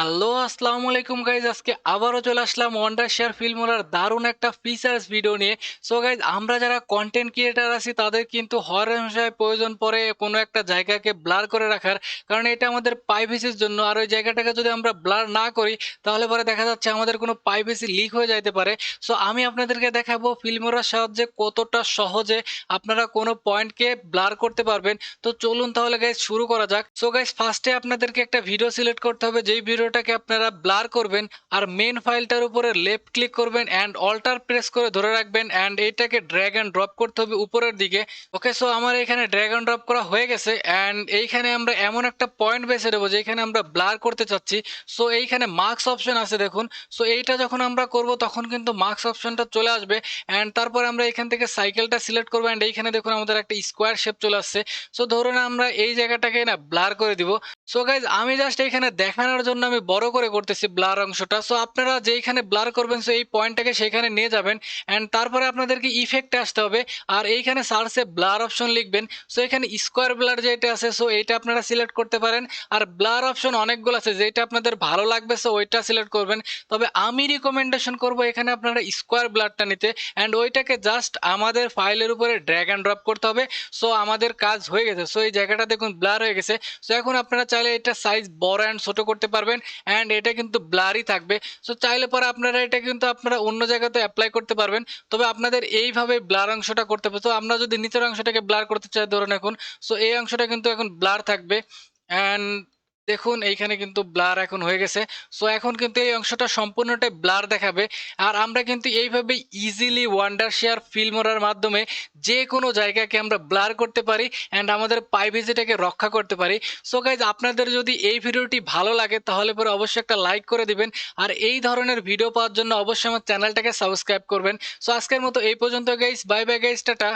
Hello, আসসালামু আলাইকুম guys. আজকে আবারও চলে আসলাম ওয়ান্ডার শেয়ার ফিল্মোলার দারুণ একটা ফিচার্স ভিডিও নিয়ে। সো গাইজ, আমরা যারা কন্টেন্ট ক্রিয়েটার আছি তাদের কিন্তু হরহামেশাই প্রয়োজন পড়ে কোনো একটা জায়গাকে ব্লার করে রাখার, কারণ এটা আমাদের প্রাইভেসির জন্য। আর ওই জায়গাটাকে যদি আমরা ব্লার না করি তাহলে পরে দেখা যাচ্ছে আমাদের কোনো প্রাইভেসি লিক হয়ে যাইতে পারে। সো আমি আপনাদেরকে দেখাবো ফিল্মোলার সাহায্যে কতটা সহজে আপনারা কোনো পয়েন্টকে ব্লার করতে পারবেন। তো চলুন তাহলে গাইজ শুরু করা যাক। সো গাইজ, ফার্স্টে আপনাদেরকে একটা ভিডিও সিলেক্ট করতে হবে, যেই ভিডিওটাকে আপনারা ব্লার করবেন। আর মেন ফাইলটার উপরে লেফট ক্লিক করবেন অ্যান্ড অল্টার প্রেস করে ধরে রাখবেন অ্যান্ড এইটাকে ড্র্যাগ অ্যান্ড ড্রপ করতে হবে উপরের দিকে। ওকে, সো আমার এখানে ড্র্যাগ অ্যান্ড ড্রপ করা হয়ে গেছে অ্যান্ড এইখানে আমরা এমন একটা পয়েন্ট বেছে দেবো যেখানে আমরা ব্লার করতে চাচ্ছি। সো এইখানে মার্কস অপশন আছে দেখুন। সো এইটা যখন আমরা করব তখন কিন্তু মার্কস অপশনটা চলে আসবে অ্যান্ড তারপরে আমরা এখান থেকে সাইকেলটা সিলেক্ট করবো অ্যান্ড এইখানে দেখুন আমাদের একটা স্কোয়ার শেপ চলে আসছে। সো ধরুন আমরা এই জায়গাটাকে না ব্লার করে দিব। সো গাইজ, আমি জাস্ট এখানে দেখানোর জন্য আমি বড় করে করতেছি ব্লার অংশটা। সো আপনারা যেইখানে ব্লার করবেন সো এই পয়েন্টটাকে সেখানে নিয়ে যাবেন অ্যান্ড তারপরে আপনাদেরকে ইফেক্টে আসতে হবে আর এইখানে সার্চে ব্লার অপশন লিখবেন। সো এখানে স্কোয়ার ব্লার যেটা আছে সো এইটা আপনারা সিলেক্ট করতে পারেন। আর ব্লার অপশন অনেকগুলো আছে, যেটা আপনাদের ভালো লাগবে সো ওইটা সিলেক্ট করবেন। তবে আমি রিকমেন্ডেশন করব এখানে আপনারা স্কোয়ার ব্লারটা নিতে অ্যান্ড ওইটাকে জাস্ট আমাদের ফাইলের উপরে ড্র্যাগ অ্যান্ড ড্রপ করতে হবে। সো আমাদের কাজ হয়ে গেছে। সো এই জায়গাটা দেখুন ব্লার হয়ে গেছে। সো এখন আপনারা চাইলে এটা সাইজ বড় অ্যান্ড ছোট করতে পারবেন অ্যান্ড এটা কিন্তু ব্লারই থাকবে। সো চাইলে পরে আপনারা এটা কিন্তু আপনারা অন্য জায়গাতে অ্যাপ্লাই করতে পারবেন। তবে আপনাদের এইভাবে ব্লার অংশটা করতে হবে। তো আমরা যদি নিচের অংশটাকে ব্লার করতে চাই ধরুন এখন, সো এই অংশটা কিন্তু এখন ব্লার থাকবে অ্যান্ড দেখুন এইখানে কিন্তু ব্লার এখন হয়ে গেছে। সো এখন কিন্তু এই অংশটা সম্পূর্ণটাই ব্লার দেখাবে। আর আমরা কিন্তু এইভাবে ইজিলি ওয়ান্ডার শেয়ার ফিল্মোরার মাধ্যমে যে কোনো জায়গাকে আমরা ব্লার করতে পারি অ্যান্ড আমাদের প্রাইভেসিটাকে রক্ষা করতে পারি। সো গাইজ, আপনাদের যদি এই ভিডিওটি ভালো লাগে তাহলে পরে অবশ্যই একটা লাইক করে দিবেন আর এই ধরনের ভিডিও পাওয়ার জন্য অবশ্যই আমার চ্যানেলটাকে সাবস্ক্রাইব করবেন। সো আজকের মতো এই পর্যন্ত guys, bye bye guys, tata.